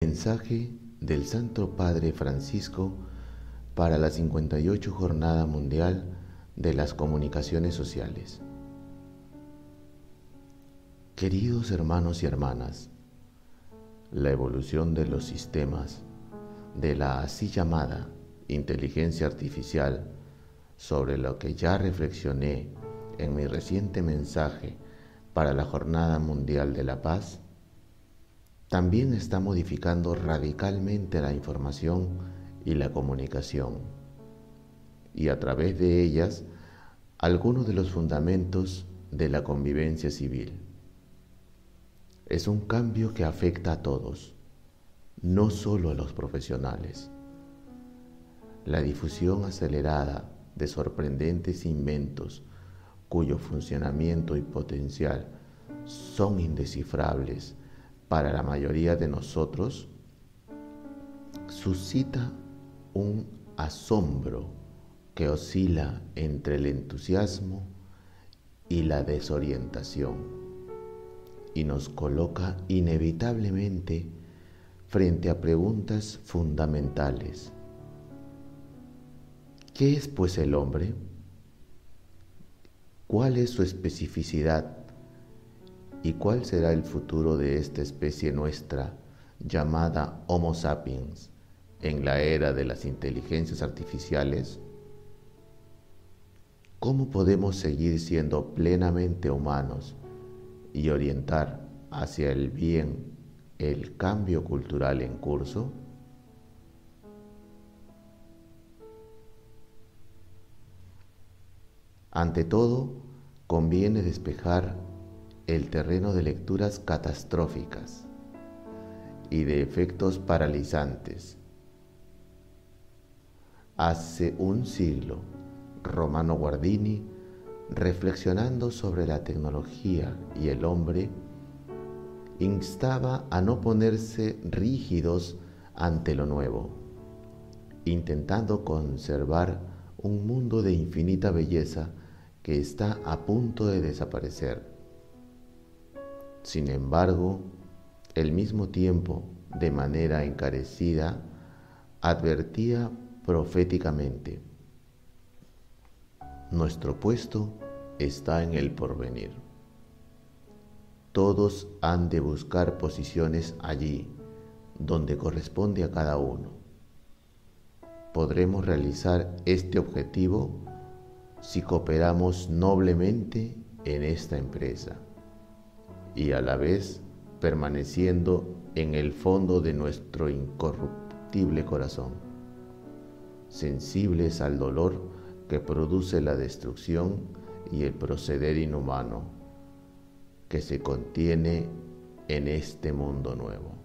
Mensaje del Santo Padre Francisco para la 58 Jornada Mundial de las Comunicaciones Sociales. Queridos hermanos y hermanas, la evolución de los sistemas de la así llamada inteligencia artificial, sobre lo que ya reflexioné en mi reciente mensaje para la Jornada Mundial de la Paz, también está modificando radicalmente la información y la comunicación, y a través de ellas algunos de los fundamentos de la convivencia civil. Es un cambio que afecta a todos, no solo a los profesionales. La difusión acelerada de sorprendentes inventos cuyo funcionamiento y potencial son indescifrables para la mayoría de nosotros, suscita un asombro que oscila entre el entusiasmo y la desorientación y nos coloca inevitablemente frente a preguntas fundamentales. ¿Qué es pues el hombre? ¿Cuál es su especificidad? ¿Y cuál será el futuro de esta especie nuestra, llamada Homo sapiens, en la era de las inteligencias artificiales? ¿Cómo podemos seguir siendo plenamente humanos y orientar hacia el bien el cambio cultural en curso? Ante todo, conviene despejar el terreno de lecturas catastróficas y de efectos paralizantes. Hace un siglo, Romano Guardini, reflexionando sobre la tecnología y el hombre, instaba a no ponerse rígidos ante lo nuevo, intentando conservar un mundo de infinita belleza que está a punto de desaparecer. Sin embargo, al mismo tiempo, de manera encarecida, advertía proféticamente: nuestro puesto está en el porvenir. Todos han de buscar posiciones allí, donde corresponde a cada uno. Podremos realizar este objetivo si cooperamos noblemente en esta empresa y a la vez permaneciendo en el fondo de nuestro incorruptible corazón, sensibles al dolor que produce la destrucción y el proceder inhumano que se contiene en este mundo nuevo.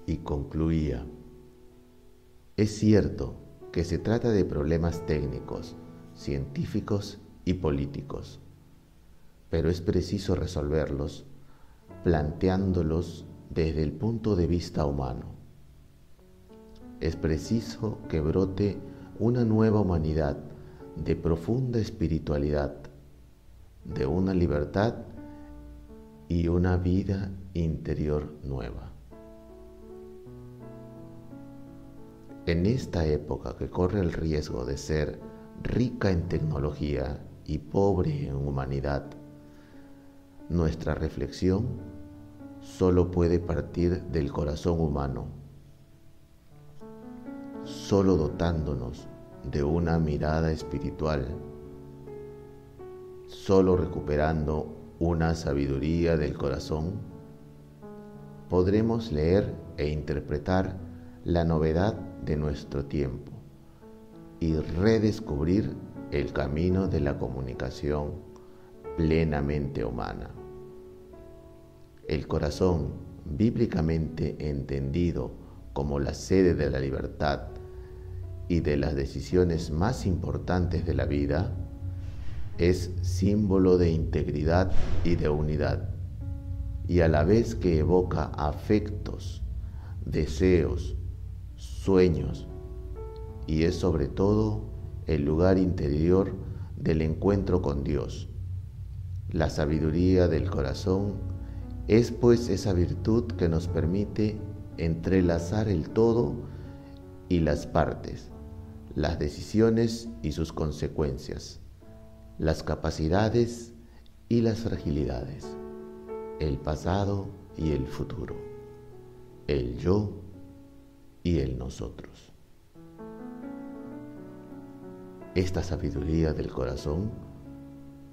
Y concluía: es cierto que se trata de problemas técnicos, científicos y políticos, pero es preciso resolverlos planteándolos desde el punto de vista humano. Es preciso que brote una nueva humanidad de profunda espiritualidad, de una libertad y una vida interior nueva. En esta época que corre el riesgo de ser rica en tecnología y pobre en humanidad, nuestra reflexión solo puede partir del corazón humano, solo dotándonos de una mirada espiritual, solo recuperando una sabiduría del corazón, podremos leer e interpretar la novedad de nuestro tiempo y redescubrir el camino de la comunicación plenamente humana. El corazón, bíblicamente entendido como la sede de la libertad y de las decisiones más importantes de la vida, es símbolo de integridad y de unidad, y a la vez que evoca afectos, deseos, sueños, y es sobre todo el lugar interior del encuentro con Dios. La sabiduría del corazón Es pues esa virtud que nos permite entrelazar el todo y las partes, las decisiones y sus consecuencias, las capacidades y las fragilidades, el pasado y el futuro, el yo y el nosotros. Esta sabiduría del corazón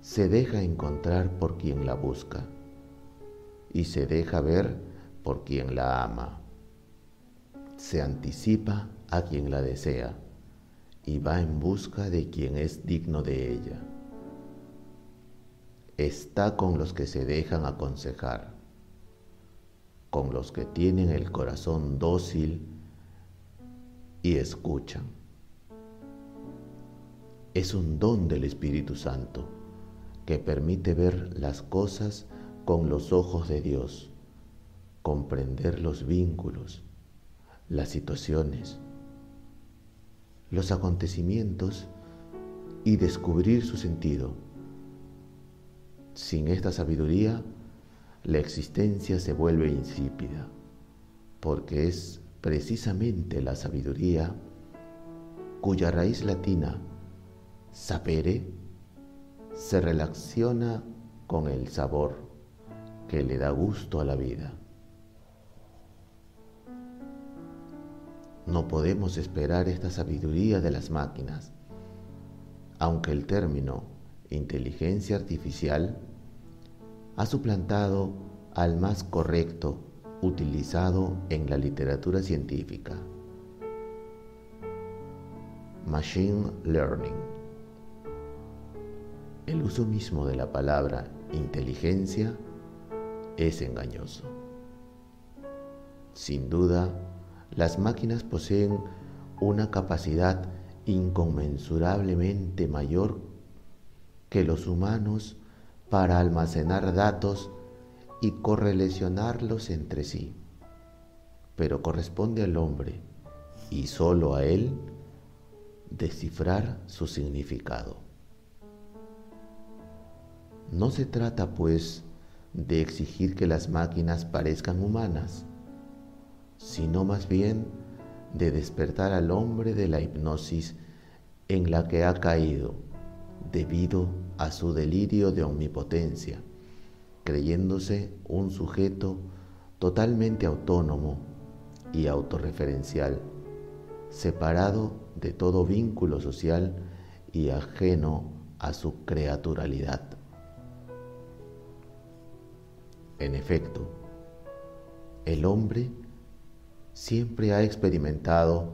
se deja encontrar por quien la busca y se deja ver por quien la ama. Se anticipa a quien la desea y va en busca de quien es digno de ella. Está con los que se dejan aconsejar, con los que tienen el corazón dócil y escuchan. Es un don del Espíritu Santo que permite ver las cosas con los ojos de Dios, comprender los vínculos, las situaciones, los acontecimientos y descubrir su sentido. Sin esta sabiduría, la existencia se vuelve insípida, porque es precisamente la sabiduría cuya raíz latina, sapere, se relaciona con el sabor que le da gusto a la vida. No podemos esperar esta sabiduría de las máquinas, aunque el término inteligencia artificial ha suplantado al más correcto utilizado en la literatura científica: Machine Learning. El uso mismo de la palabra inteligencia es engañoso. Sin duda, las máquinas poseen una capacidad inconmensurablemente mayor que los humanos para almacenar datos y correlacionarlos entre sí, pero corresponde al hombre, y solo a él, descifrar su significado. No se trata, pues, de exigir que las máquinas parezcan humanas, sino más bien de despertar al hombre de la hipnosis en la que ha caído debido a su delirio de omnipotencia, creyéndose un sujeto totalmente autónomo y autorreferencial, separado de todo vínculo social y ajeno a su creaturalidad. En efecto, el hombre siempre ha experimentado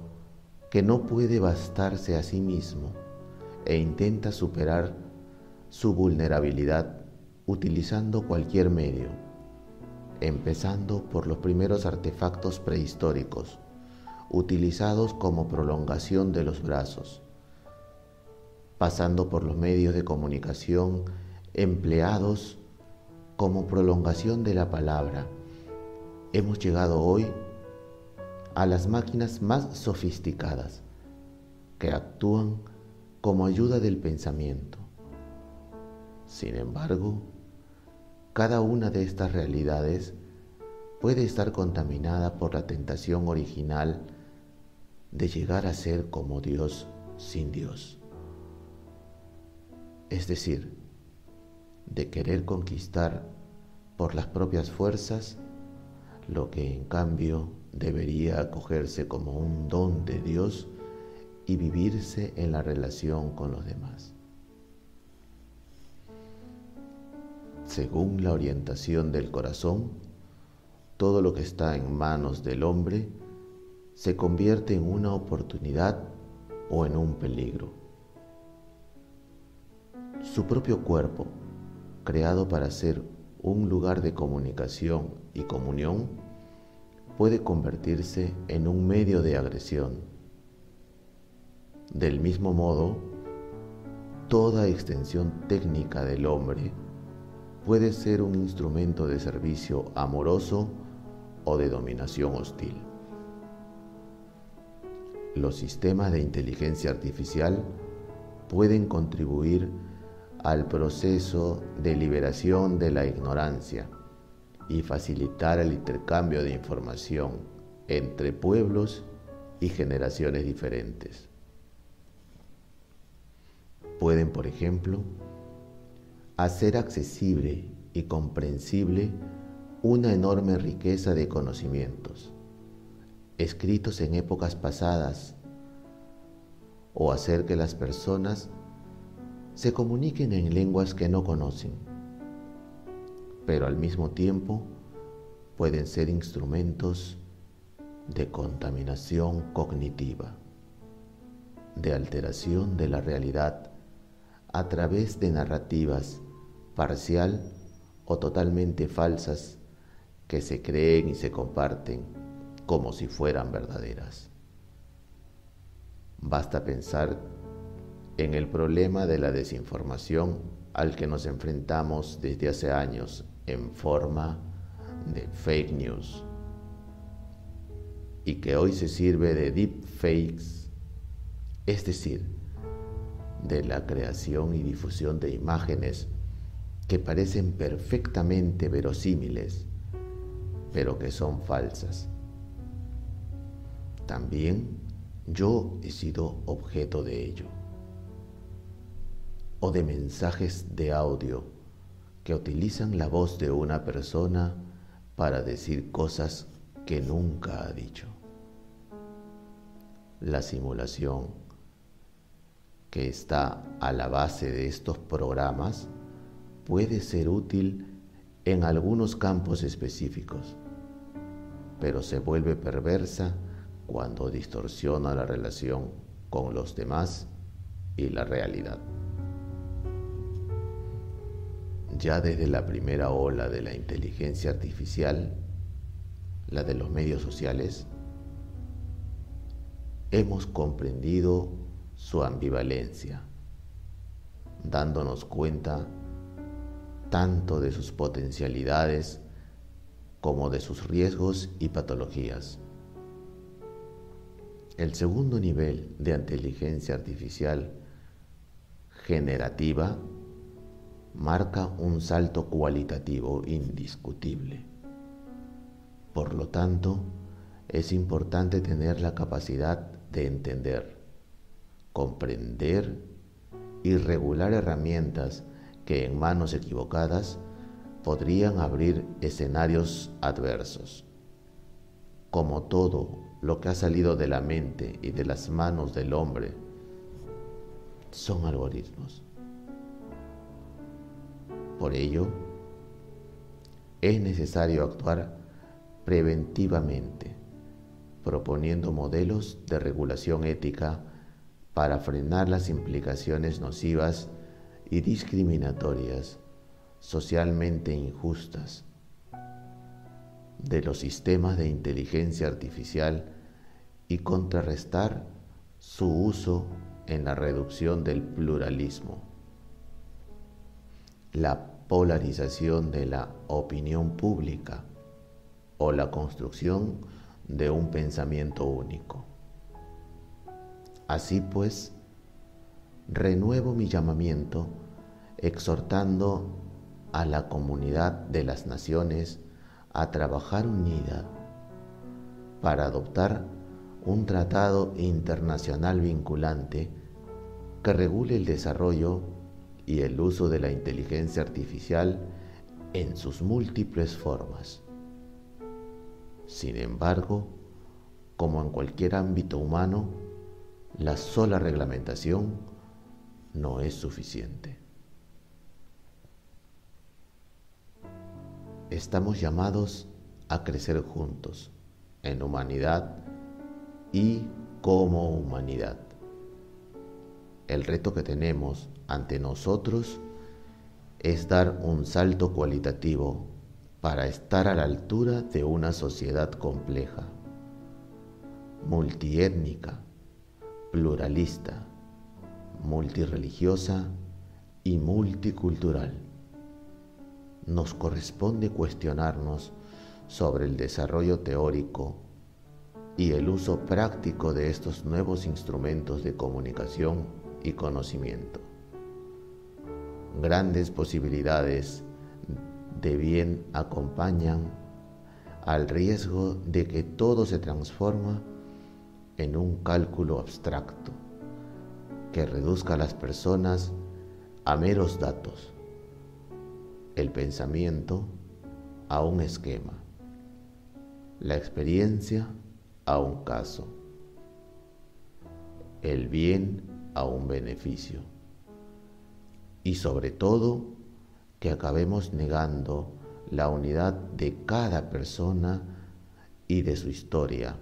que no puede bastarse a sí mismo e intenta superar su vulnerabilidad utilizando cualquier medio, empezando por los primeros artefactos prehistóricos, utilizados como prolongación de los brazos, pasando por los medios de comunicación empleados como prolongación de la palabra. Hemos llegado hoy a las máquinas más sofisticadas, que actúan como ayuda del pensamiento. Sin embargo, cada una de estas realidades puede estar contaminada por la tentación original de llegar a ser como Dios sin Dios. Es decir, de querer conquistar por las propias fuerzas lo que en cambio debería acogerse como un don de Dios y vivirse en la relación con los demás. Según la orientación del corazón, todo lo que está en manos del hombre se convierte en una oportunidad o en un peligro. Su propio cuerpo, creado para ser un lugar de comunicación y comunión, puede convertirse en un medio de agresión. Del mismo modo, toda extensión técnica del hombre puede ser un instrumento de servicio amoroso o de dominación hostil. Los sistemas de inteligencia artificial pueden contribuir al proceso de liberación de la ignorancia y facilitar el intercambio de información entre pueblos y generaciones diferentes. Pueden, por ejemplo, hacer accesible y comprensible una enorme riqueza de conocimientos, escritos en épocas pasadas, o hacer que las personas se comuniquen en lenguas que no conocen, pero al mismo tiempo pueden ser instrumentos de contaminación cognitiva, de alteración de la realidad a través de narrativas parcial o totalmente falsas que se creen y se comparten como si fueran verdaderas. Basta pensar en el problema de la desinformación al que nos enfrentamos desde hace años en forma de fake news y que hoy se sirve de deepfakes, es decir, de la creación y difusión de imágenes que parecen perfectamente verosímiles, pero que son falsas. También yo he sido objeto de ello, o de mensajes de audio que utilizan la voz de una persona para decir cosas que nunca ha dicho. La simulación que está a la base de estos programas puede ser útil en algunos campos específicos, pero se vuelve perversa cuando distorsiona la relación con los demás y la realidad. Ya desde la primera ola de la inteligencia artificial, la de los medios sociales, hemos comprendido su ambivalencia, dándonos cuenta tanto de sus potencialidades como de sus riesgos y patologías. El segundo nivel de inteligencia artificial generativa marca un salto cualitativo indiscutible. Por lo tanto, es importante tener la capacidad de entender, comprender y regular herramientas que en manos equivocadas podrían abrir escenarios adversos. Como todo lo que ha salido de la mente y de las manos del hombre, son algoritmos. Por ello, es necesario actuar preventivamente, proponiendo modelos de regulación ética para frenar las implicaciones nocivas y discriminatorias, socialmente injustas, de los sistemas de inteligencia artificial y contrarrestar su uso en la reducción del pluralismo, la polarización de la opinión pública o la construcción de un pensamiento único. Así pues, renuevo mi llamamiento exhortando a la comunidad de las naciones a trabajar unida para adoptar un tratado internacional vinculante que regule el desarrollo y el uso de la inteligencia artificial en sus múltiples formas. Sin embargo, como en cualquier ámbito humano, la sola reglamentación no es suficiente. Estamos llamados a crecer juntos, en humanidad y como humanidad. El reto que tenemos ante nosotros es dar un salto cualitativo para estar a la altura de una sociedad compleja, multiétnica, pluralista, multirreligiosa y multicultural. Nos corresponde cuestionarnos sobre el desarrollo teórico y el uso práctico de estos nuevos instrumentos de comunicación y conocimiento. Grandes posibilidades de bien acompañan al riesgo de que todo se transforma en un cálculo abstracto que reduzca a las personas a meros datos, el pensamiento a un esquema, la experiencia a un caso, el bien a un beneficio y sobre todo que acabemos negando la unidad de cada persona y de su historia,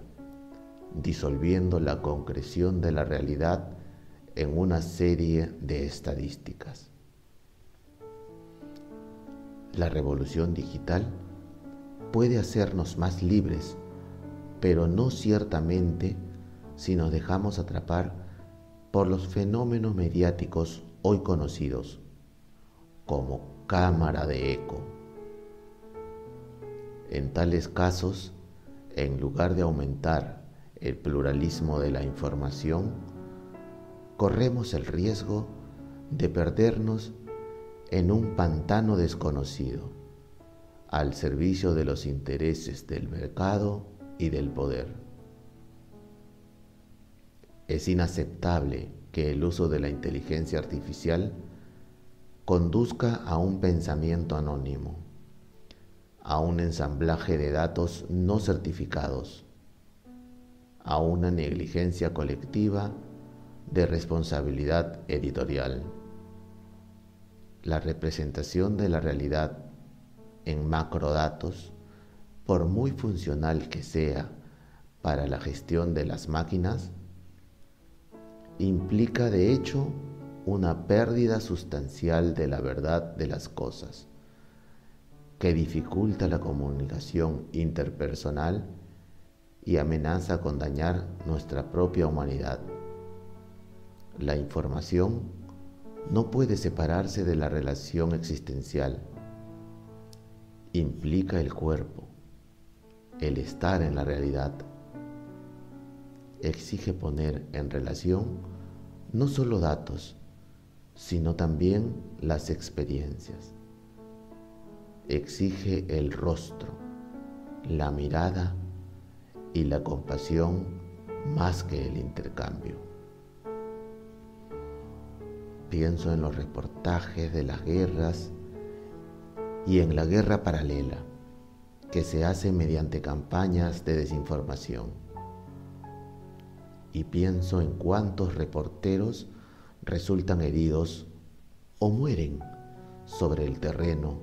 disolviendo la concreción de la realidad en una serie de estadísticas. La revolución digital puede hacernos más libres, pero no ciertamente si nos dejamos atrapar por los fenómenos mediáticos hoy conocidos como cámara de eco. En tales casos, en lugar de aumentar el pluralismo de la información, corremos el riesgo de perdernos en un pantano desconocido, al servicio de los intereses del mercado y del poder. Es inaceptable que el uso de la inteligencia artificial conduzca a un pensamiento anónimo, a un ensamblaje de datos no certificados, a una negligencia colectiva de responsabilidad editorial. La representación de la realidad en macrodatos, por muy funcional que sea para la gestión de las máquinas, implica de hecho una pérdida sustancial de la verdad de las cosas, que dificulta la comunicación interpersonal y amenaza con dañar nuestra propia humanidad. La información no puede separarse de la relación existencial. Implica el cuerpo, el estar en la realidad. Exige poner en relación no solo datos, sino también las experiencias. Exige el rostro, la mirada y la compasión más que el intercambio. Pienso en los reportajes de las guerras y en la guerra paralela que se hace mediante campañas de desinformación. Y pienso en cuántos reporteros resultan heridos o mueren sobre el terreno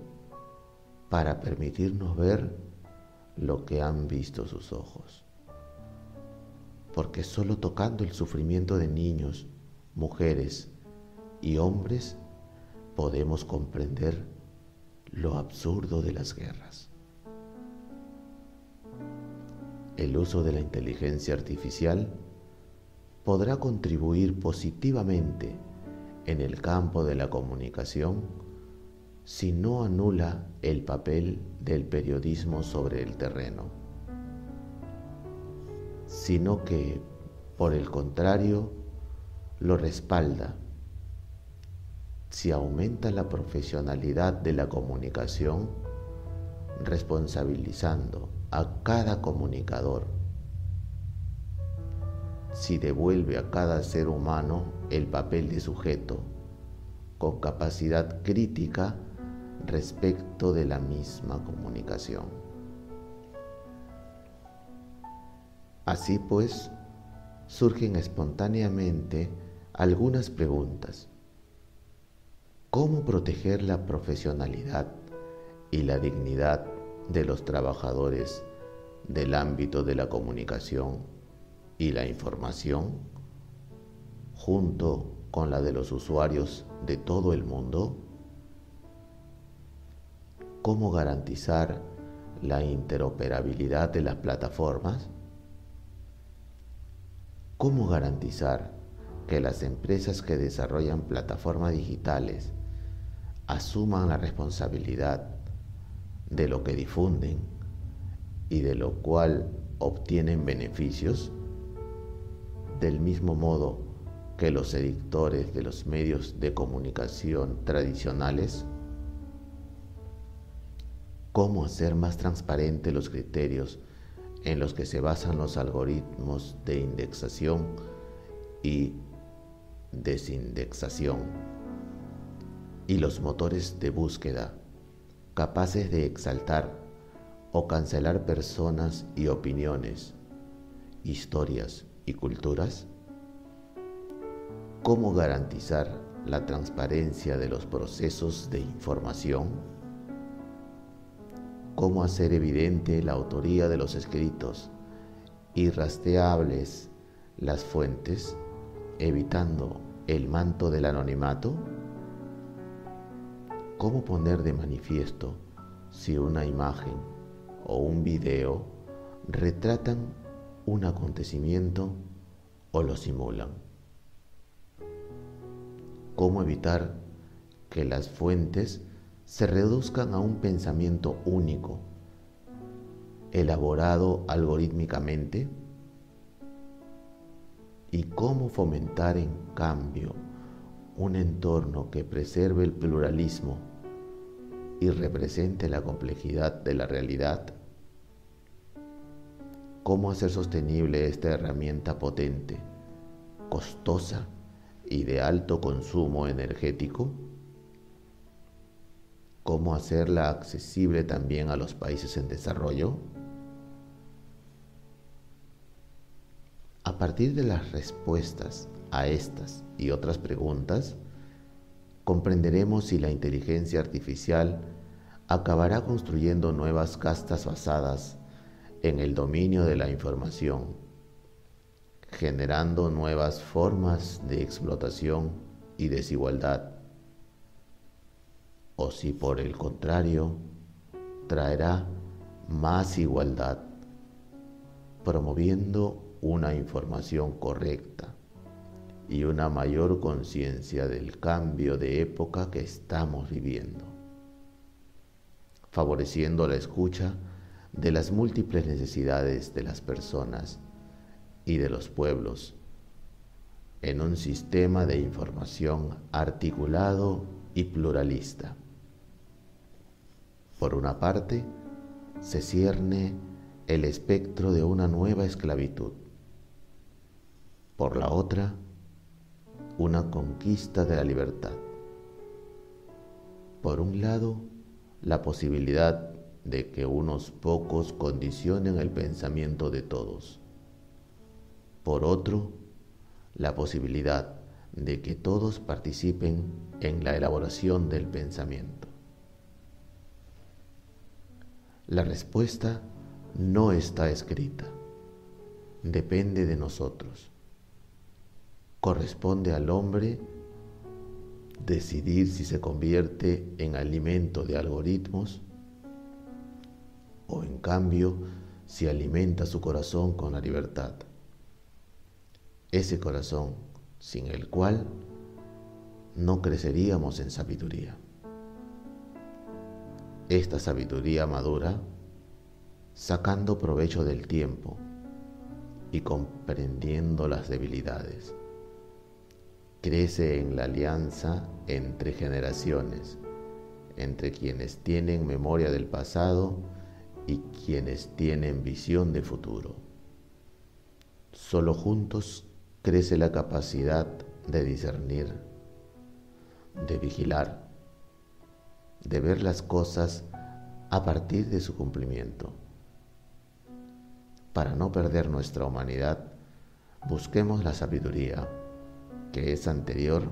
para permitirnos ver lo que han visto sus ojos. Porque solo tocando el sufrimiento de niños, mujeres y hombres podemos comprender lo absurdo de las guerras. El uso de la inteligencia artificial podrá contribuir positivamente en el campo de la comunicación si no anula el papel del periodismo sobre el terreno, sino que, por el contrario, lo respalda. Si aumenta la profesionalidad de la comunicación, responsabilizando a cada comunicador, si devuelve a cada ser humano el papel de sujeto, con capacidad crítica respecto de la misma comunicación. Así pues, surgen espontáneamente algunas preguntas. ¿Cómo proteger la profesionalidad y la dignidad de los trabajadores del ámbito de la comunicación y la información, junto con la de los usuarios de todo el mundo? ¿Cómo garantizar la interoperabilidad de las plataformas? ¿Cómo garantizar que las empresas que desarrollan plataformas digitales asuman la responsabilidad de lo que difunden y de lo cual obtienen beneficios, del mismo modo que los editores de los medios de comunicación tradicionales? cómo hacer más transparentes los criterios en los que se basan los algoritmos de indexación y desindexación, y los motores de búsqueda capaces de exaltar o cancelar personas y opiniones, historias y culturas. ¿Cómo garantizar la transparencia de los procesos de información? ¿Cómo hacer evidente la autoría de los escritos y rastreables las fuentes, evitando el manto del anonimato? ¿Cómo poner de manifiesto si una imagen o un video retratan un acontecimiento o lo simulan? ¿Cómo evitar que las fuentes se reduzcan a un pensamiento único, elaborado algorítmicamente? ¿Y cómo fomentar, en cambio, un entorno que preserve el pluralismo y represente la complejidad de la realidad? ¿Cómo hacer sostenible esta herramienta potente, costosa y de alto consumo energético? ¿Cómo hacerla accesible también a los países en desarrollo? A partir de las respuestas a estas y otras preguntas, comprenderemos si la inteligencia artificial acabará construyendo nuevas castas basadas en el dominio de la información, generando nuevas formas de explotación y desigualdad, o si por el contrario traerá más igualdad, promoviendo una información correcta y una mayor conciencia del cambio de época que estamos viviendo, favoreciendo la escucha de las múltiples necesidades de las personas y de los pueblos en un sistema de información articulado y pluralista. Por una parte, se cierne el espectro de una nueva esclavitud. Por la otra, una conquista de la libertad. Por un lado, la posibilidad de que unos pocos condicionen el pensamiento de todos. Por otro, la posibilidad de que todos participen en la elaboración del pensamiento. La respuesta no está escrita, depende de nosotros. Corresponde al hombre decidir si se convierte en alimento de algoritmos o, en cambio, si alimenta su corazón con la libertad. Ese corazón sin el cual no creceríamos en sabiduría. Esta sabiduría madura sacando provecho del tiempo y comprendiendo las debilidades. Crece en la alianza entre generaciones, entre quienes tienen memoria del pasado y quienes tienen visión de futuro. Solo juntos crece la capacidad de discernir, de vigilar, de ver las cosas a partir de su cumplimiento. Para no perder nuestra humanidad, busquemos la sabiduría, que es anterior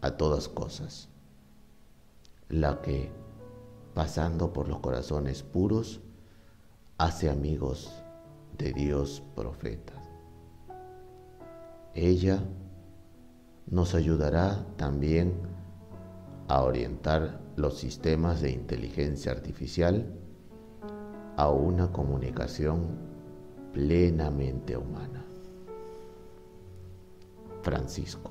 a todas cosas, la que, pasando por los corazones puros, hace amigos de Dios profetas. Ella nos ayudará también a orientar los sistemas de inteligencia artificial a una comunicación plenamente humana. Francisco.